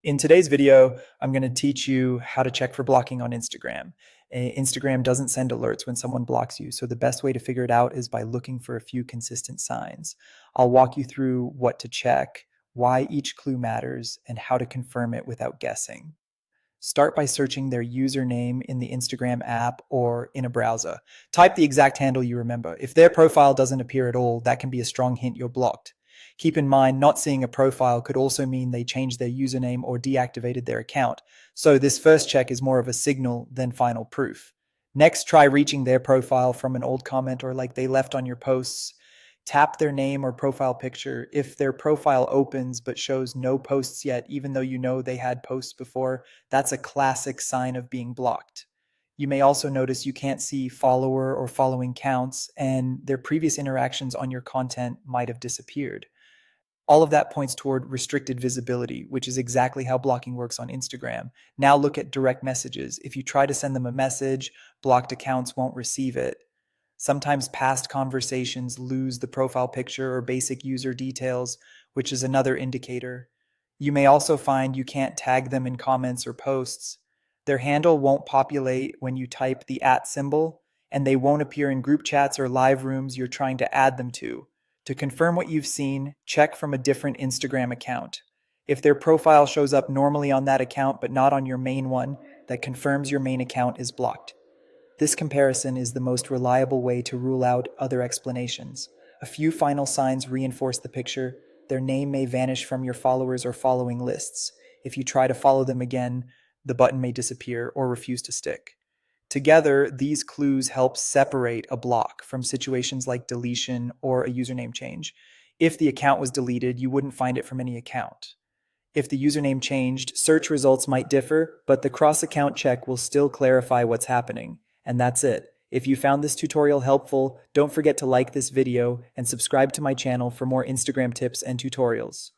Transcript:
In today's video, I'm going to teach you how to check for blocking on Instagram. Instagram doesn't send alerts when someone blocks you, so the best way to figure it out is by looking for a few consistent signs. I'll walk you through what to check, why each clue matters, and how to confirm it without guessing. Start by searching their username in the Instagram app or in a browser. Type the exact handle you remember. If their profile doesn't appear at all, that can be a strong hint you're blocked. Keep in mind, not seeing a profile could also mean they changed their username or deactivated their account. So this first check is more of a signal than final proof. Next, try reaching their profile from an old comment or like they left on your posts. Tap their name or profile picture. If their profile opens but shows no posts yet, even though you know they had posts before, that's a classic sign of being blocked. You may also notice you can't see follower or following counts, and their previous interactions on your content might have disappeared. All of that points toward restricted visibility, which is exactly how blocking works on Instagram. Now look at direct messages. If you try to send them a message, blocked accounts won't receive it. Sometimes past conversations lose the profile picture or basic user details, which is another indicator. You may also find you can't tag them in comments or posts. Their handle won't populate when you type the @ symbol, and they won't appear in group chats or live rooms you're trying to add them to. To confirm what you've seen, check from a different Instagram account. If their profile shows up normally on that account but not on your main one, that confirms your main account is blocked. This comparison is the most reliable way to rule out other explanations. A few final signs reinforce the picture. Their name may vanish from your followers or following lists. If you try to follow them again, the button may disappear or refuse to stick. Together, these clues help separate a block from situations like deletion or a username change. If the account was deleted, you wouldn't find it from any account. If the username changed, search results might differ, but the cross-account check will still clarify what's happening. And that's it. If you found this tutorial helpful, don't forget to like this video and subscribe to my channel for more Instagram tips and tutorials.